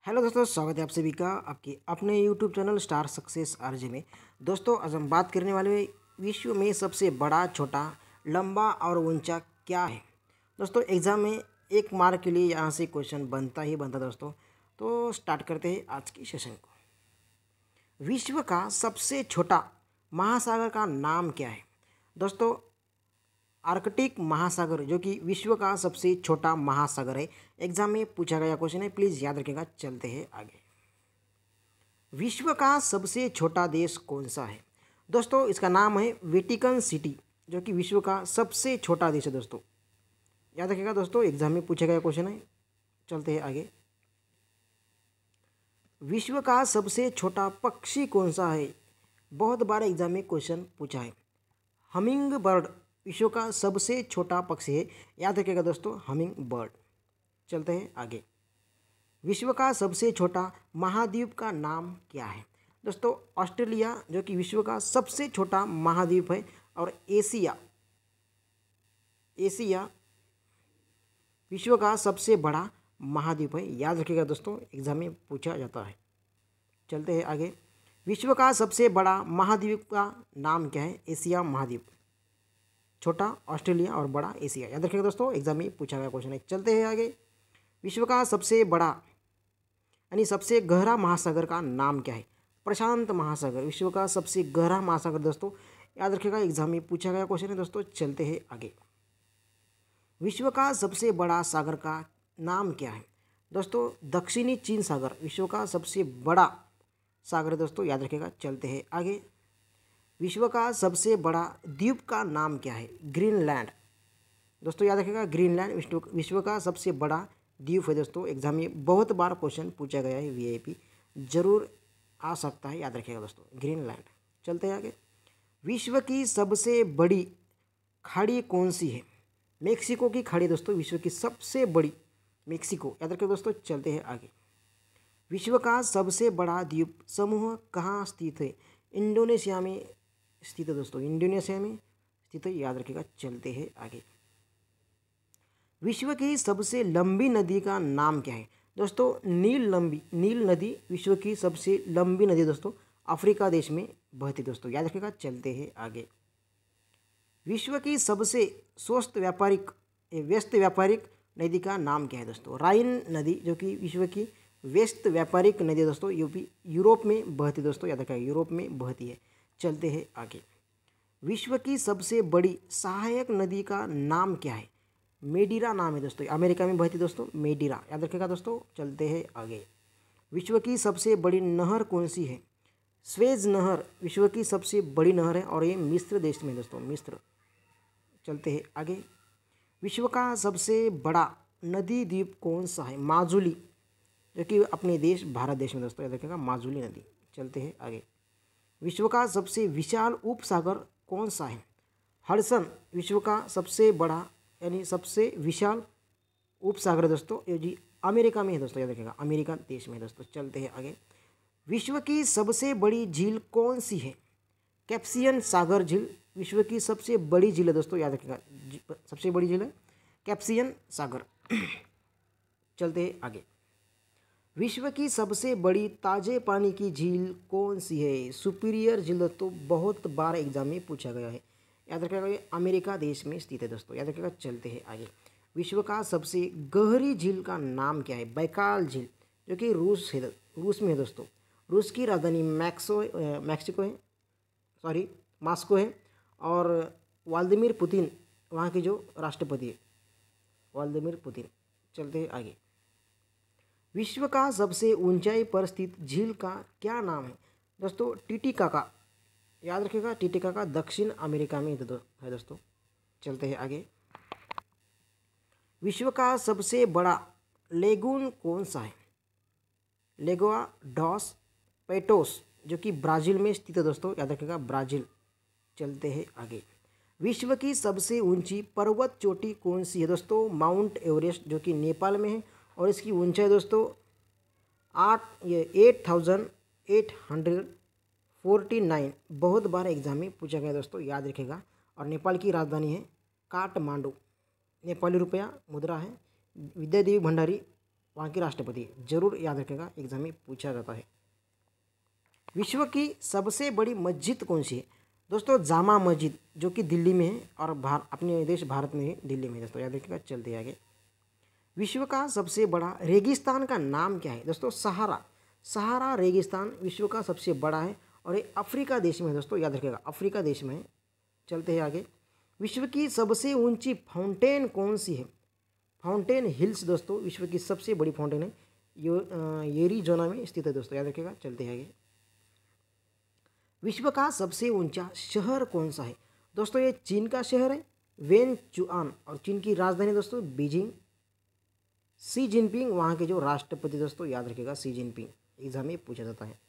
Hello दोस्तों, स्वागत है आप सभी का आपके अपने YouTube channel star success RJ में। दोस्तों, आज हम बात करने वाले हैं विश्व में सबसे बड़ा, छोटा, लंबा और ऊंचा क्या है। दोस्तों, एग्ज़ाम में एक मार्क के लिए यहाँ से क्वेश्चन बनता ही बनता दोस्तों। तो स्टार्ट करते हैं आज की सेशन को। विश्व का सबसे छोटा महासागर का नाम क्या है। दोस्तों, आर्कटिक महासागर जो कि विश्व का सबसे छोटा महासागर है। एग्जाम में पूछा गया क्वेश्चन है, प्लीज़ याद रखिएगा। चलते हैं आगे। विश्व का सबसे छोटा देश कौन सा है। दोस्तों, इसका नाम है वेटिकन सिटी, जो कि विश्व का सबसे छोटा देश है। दोस्तों, याद रखिएगा। दोस्तों, एग्जाम में पूछा गया क्वेश्चन है। चलते हैं आगे। विश्व का सबसे छोटा पक्षी कौन सा है। बहुत बार एग्जाम में क्वेश्चन पूछा है। हमिंग बर्ड विश्व का सबसे छोटा पक्षी है। याद रखिएगा दोस्तों, हमिंग बर्ड। चलते हैं आगे। विश्व का सबसे छोटा महाद्वीप का नाम क्या है। दोस्तों, ऑस्ट्रेलिया जो कि विश्व का सबसे छोटा महाद्वीप है, और एशिया विश्व का सबसे बड़ा महाद्वीप है। याद रखिएगा दोस्तों, एग्जाम में पूछा जाता है। चलते हैं आगे। विश्व का सबसे बड़ा महाद्वीप का नाम क्या है। एशिया महाद्वीप, छोटा ऑस्ट्रेलिया और बड़ा एशिया। याद रखिएगा दोस्तों, एग्जाम में पूछा गया क्वेश्चन है। चलते हैं आगे। विश्व का सबसे बड़ा यानी सबसे गहरा महासागर का नाम क्या है। प्रशांत महासागर विश्व का सबसे गहरा महासागर। दोस्तों, याद रखिएगा, एग्जाम में पूछा गया क्वेश्चन है। दोस्तों, चलते हैं आगे। विश्व का सबसे बड़ा सागर का नाम क्या है। दोस्तों, दक्षिणी चीन सागर विश्व का सबसे बड़ा सागर है। दोस्तों, याद रखिएगा। चलते हैं आगे। विश्व का सबसे बड़ा द्वीप का नाम क्या है। ग्रीनलैंड। दोस्तों, याद रखिएगा, ग्रीनलैंड विश्व का सबसे बड़ा द्वीप है। दोस्तों, एग्जाम में बहुत बार क्वेश्चन पूछा गया है। वीआईपी जरूर आ सकता है। याद रखिएगा दोस्तों, ग्रीनलैंड। चलते हैं आगे। विश्व की सबसे बड़ी खाड़ी कौन सी है। मेक्सिको की खाड़ी। दोस्तों, विश्व की सबसे बड़ी मेक्सिको। याद रखिएगा दोस्तों। चलते हैं आगे। विश्व का सबसे बड़ा द्वीप समूह कहाँ स्थित है। इंडोनेशिया में स्थित है। दोस्तों, इंडोनेशिया में स्थित है। याद रखिएगा। चलते हैं आगे। विश्व की सबसे लंबी नदी का नाम क्या है। दोस्तों, नील नदी विश्व की सबसे लंबी नदी। दोस्तों, अफ्रीका देश में बहती। दोस्तों, याद रखिएगा। चलते हैं आगे। विश्व की सबसे व्यस्त व्यापारिक नदी का नाम क्या है। दोस्तों, राइन नदी जो कि विश्व की व्यस्त व्यापारिक नदी। दोस्तों, यूरोप में बहती। दोस्तों, याद रखिएगा, यूरोप में बहती है। चलते हैं आगे। विश्व की सबसे बड़ी सहायक नदी का नाम क्या है। मेडिरा नाम है। दोस्तों, अमेरिका में बहती। दोस्तों, मेडिरा। याद रखिएगा दोस्तों। चलते हैं आगे। विश्व की सबसे बड़ी नहर कौन सी है। स्वेज नहर विश्व की सबसे बड़ी नहर है, और ये मिस्र देश में। दोस्तों, मिस्र। चलते हैं आगे। विश्व का सबसे बड़ा नदी द्वीप कौन सा है। माजुली जो कि अपने देश भारत देश में। दोस्तों, याद रखिएगा, माजुली नदी। चलते हैं आगे। विश्व का सबसे विशाल उपसागर कौन सा है। हडसन विश्व का सबसे बड़ा यानी सबसे विशाल उपसागर है। दोस्तों, ये जी अमेरिका में है। दोस्तों, याद रखिएगा, अमेरिका देश में है। दोस्तों, चलते हैं आगे। विश्व की सबसे बड़ी झील कौन सी है। कैप्सियन सागर झील विश्व की सबसे बड़ी झील है। दोस्तों, याद रखिएगा, सबसे बड़ी झील है कैप्सियन सागर। चलते हैं आगे। विश्व की सबसे बड़ी ताजे पानी की झील कौन सी है। सुपीरियर झील। दोस्तों, बहुत बार एग्जाम में पूछा गया है। याद रखिएगा, ये अमेरिका देश में स्थित है। दोस्तों, याद रखिएगा। चलते हैं आगे। विश्व का सबसे गहरी झील का नाम क्या है। बैकाल झील जो कि रूस में है। दोस्तों, रूस की राजधानी मास्को है, और व्लादिमीर पुतिन वहाँ की जो राष्ट्रपति है, व्लादिमीर पुतिन। चलते हैं आगे। विश्व का सबसे ऊंचाई पर स्थित झील का क्या नाम है। दोस्तों, टिटिकाका। याद रखिएगा, टिटिकाका दक्षिण अमेरिका में है। दोस्तों, चलते हैं आगे। विश्व का सबसे बड़ा लेगून कौन सा है। लेगोआ डॉस पेटोस जो कि ब्राज़ील में स्थित है। दोस्तों, याद रखिएगा, ब्राज़ील। चलते हैं आगे। विश्व की सबसे ऊंची पर्वत चोटी कौन सी है। दोस्तों, माउंट एवरेस्ट जो कि नेपाल में है, और इसकी ऊंचाई दोस्तों 8,849। बहुत बार एग्जाम में पूछा गया। दोस्तों, याद रखिएगा। और नेपाल की राजधानी है काठमांडू। नेपाली रुपया मुद्रा है। विद्यादेवी भंडारी वहाँ के राष्ट्रपति, जरूर याद रखेगा, एग्जाम में पूछा जाता है। विश्व की सबसे बड़ी मस्जिद कौन सी है दोस्तों? जामा मस्जिद, जो कि दिल्ली में है और अपने देश भारत में है, दिल्ली में है दोस्तों, याद रखिएगा। चलते आगे। विश्व का सबसे बड़ा रेगिस्तान का नाम क्या है दोस्तों? सहारा। सहारा रेगिस्तान विश्व का सबसे बड़ा है और ये अफ्रीका देश में है दोस्तों, याद रखिएगा, अफ्रीका देश में है। चलते हैं आगे। विश्व की सबसे ऊंची फाउंटेन कौन सी है? फाउंटेन हिल्स दोस्तों विश्व की सबसे बड़ी फाउंटेन है, एरिज़ोना में स्थित है दोस्तों, याद रखिएगा। चलते हैं आगे। विश्व का सबसे ऊंचा शहर कौन सा है दोस्तों? ये चीन का शहर है वेनचुआन, और चीन की राजधानी दोस्तों बीजिंग। शी जिनपिंग वहाँ के जो राष्ट्रपति दोस्तों, याद रखिएगा, शी जिनपिंग, एग्जाम में पूछा जाता है।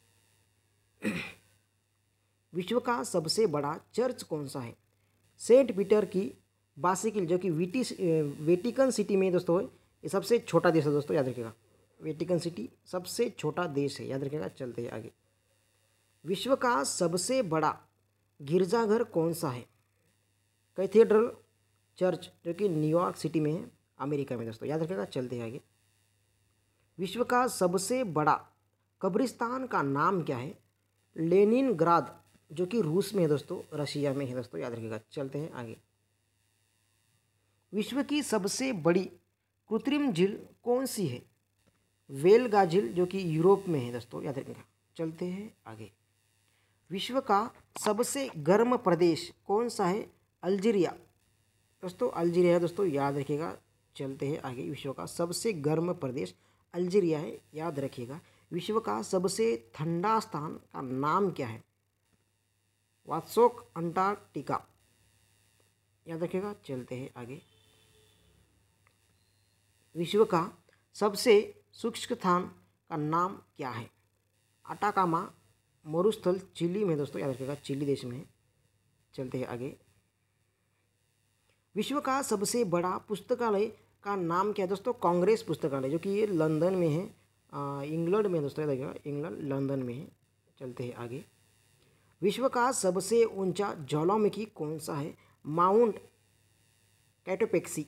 विश्व का सबसे बड़ा चर्च कौन सा है? सेंट पीटर की बासिकिल, जो कि वेटिकन सिटी में दोस्तों है। ये सबसे छोटा देश है दोस्तों, याद रखिएगा। वेटिकन सिटी सबसे छोटा देश है, याद रखिएगा। चलते हैं आगे। विश्व का सबसे बड़ा गिरजाघर कौन सा है? कैथेड्रल चर्च, जो कि न्यूयॉर्क सिटी में है, अमेरिका में दोस्तों, याद रखिएगा। चलते हैं आगे। विश्व का सबसे बड़ा कब्रिस्तान का नाम क्या है? लेनिनग्राद, जो कि रूस में है दोस्तों, रशिया में है दोस्तों, याद रखिएगा। चलते हैं आगे। विश्व की सबसे बड़ी कृत्रिम झील कौन सी है? वेलगा झील, जो कि यूरोप में है दोस्तों, याद रखिएगा। चलते हैं आगे। विश्व का सबसे गर्म प्रदेश कौन सा है? अल्जीरिया दोस्तों, अल्जीरिया है दोस्तों, याद रखिएगा। चलते हैं आगे। विश्व का सबसे गर्म प्रदेश अल्जीरिया है, याद रखिएगा। विश्व का सबसे ठंडा स्थान का नाम क्या है? वात्सोक अंटार्कटिका, याद रखिएगा। चलते हैं आगे। विश्व का सबसे शुष्क स्थान का नाम क्या है? अटाकामा मरुस्थल, चिली में दोस्तों, याद रखिएगा, चिली देश में है। चलते हैं आगे। विश्व का सबसे बड़ा पुस्तकालय का नाम क्या है दोस्तों? कांग्रेस पुस्तकालय, जो कि ये लंदन में है, इंग्लैंड में दोस्तों, याद रखिएगा, इंग्लैंड लंदन में है। चलते हैं आगे। विश्व का सबसे ऊंचा ज्वालामुखी कौन सा है? माउंट कैटोपेक्सी,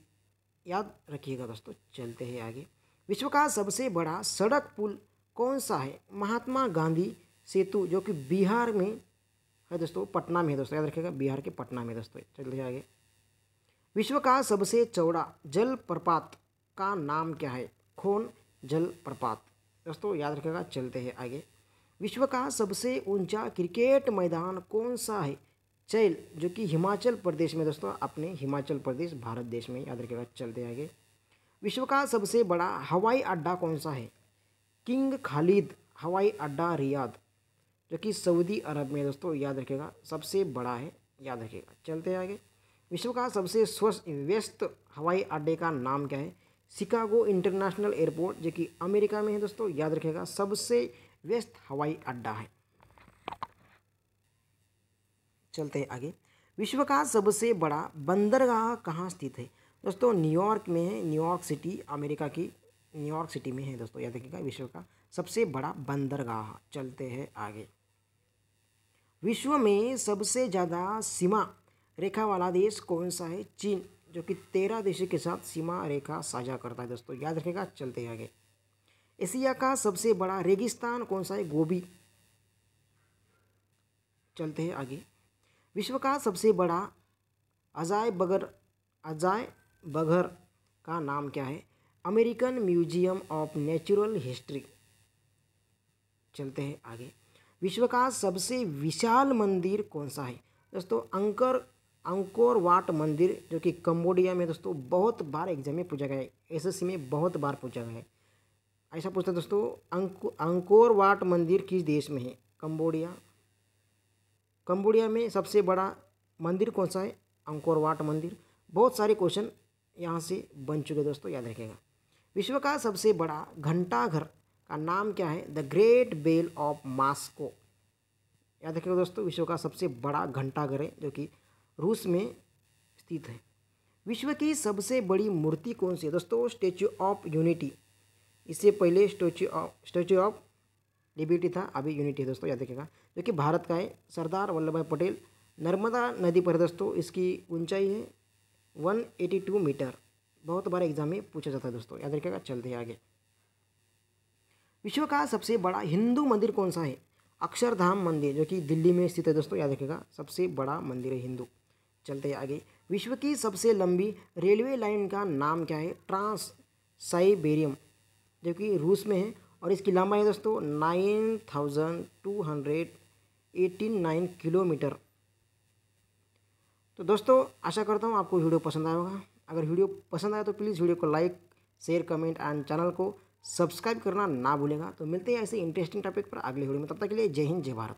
याद रखिएगा दोस्तों। चलते हैं आगे। विश्व का सबसे बड़ा सड़क पुल कौन सा है? महात्मा गांधी सेतु, जो कि बिहार में है दोस्तों, पटना में है दोस्तों, याद रखिएगा, बिहार के पटना में दोस्तों। चलते हैं आगे। विश्व का सबसे चौड़ा जल प्रपात का नाम क्या है? खोन जल प्रपात दोस्तों, याद रखिएगा। चलते हैं आगे। विश्व का सबसे ऊंचा क्रिकेट मैदान कौन सा है? चैल, जो कि हिमाचल प्रदेश में दोस्तों, अपने हिमाचल प्रदेश भारत देश में, याद रखिएगा। चलते हैं आगे। विश्व का सबसे बड़ा हवाई अड्डा कौन सा है? किंग खालिद हवाई अड्डा रियाद, जो कि सऊदी अरब में दोस्तों, याद रखिएगा, सबसे बड़ा है, याद रखिएगा। चलते हैं आगे। विश्व का सबसे व्यस्त हवाई अड्डे का नाम क्या है? शिकागो इंटरनेशनल एयरपोर्ट, जो कि अमेरिका में है दोस्तों, याद रखिएगा, सबसे व्यस्त हवाई अड्डा है। चलते हैं आगे। विश्व का सबसे बड़ा बंदरगाह कहाँ स्थित है दोस्तों? न्यूयॉर्क में है, न्यूयॉर्क सिटी, अमेरिका की न्यूयॉर्क सिटी में है दोस्तों, याद रखिएगा, विश्व का सबसे बड़ा बंदरगाह। चलते हैं आगे। विश्व में सबसे ज़्यादा सीमा रेखा वाला देश कौन सा है? चीन, जो कि 13 देशों के साथ सीमा रेखा साझा करता है दोस्तों, याद रखिएगा। चलते हैं आगे। एशिया का सबसे बड़ा रेगिस्तान कौन सा है? गोबी। चलते हैं आगे। विश्व का सबसे बड़ा अजाय बघर का नाम क्या है? American museum of natural history. चलते हैं आगे। विश्व का सबसे विशाल मंदिर कौन सा है दोस्तों? अंकोर वाट मंदिर, जो कि कंबोडिया में दोस्तों, बहुत बार एग्जाम में पूछा गया है, एसएससी में बहुत बार पूछा गया है। ऐसा पूछता है दोस्तों, अंकोर वाट मंदिर किस देश में है? कंबोडिया। कंबोडिया में सबसे बड़ा मंदिर कौन सा है? अंकोर वाट मंदिर। बहुत सारे क्वेश्चन यहाँ से बन चुके दोस्तों, याद रखिएगा। विश्व का सबसे बड़ा घंटाघर का नाम क्या है? The great bell of Moscow, याद रखिएगा दोस्तों, विश्व का सबसे बड़ा घंटाघर है, जो कि रूस में स्थित है। विश्व की सबसे बड़ी मूर्ति कौन सी है दोस्तों? Statue of unity. इससे पहले स्टैच्यू ऑफ लिबर्टी था, अभी यूनिटी है दोस्तों, याद रखिएगा, जो कि भारत का है। सरदार वल्लभ भाई पटेल, नर्मदा नदी पर दोस्तों, इसकी ऊंचाई है 182 मीटर। बहुत बार एग्जाम में पूछा जाता है दोस्तों, याद रखिएगा। चलते हैं आगे। विश्व का सबसे बड़ा हिंदू मंदिर कौन सा है? अक्षरधाम मंदिर, जो कि दिल्ली में स्थित है दोस्तों, याद रखिएगा, सबसे बड़ा मंदिर है हिंदू। चलते हैं आगे। विश्व की सबसे लंबी रेलवे लाइन का नाम क्या है? ट्रांस साइबेरियम, जो कि रूस में है, और इसकी लंबाई है दोस्तों 9289 किलोमीटर। तो दोस्तों आशा करता हूँ आपको वीडियो पसंद आया होगा। अगर वीडियो पसंद आया तो प्लीज़ वीडियो को like, share, comment and channel को सब्सक्राइब करना ना भूलेगा। तो मिलते हैं ऐसे इंटरेस्टिंग टॉपिक पर अगले वीडियो में, तब तक के लिए जय हिंद, जय भारत।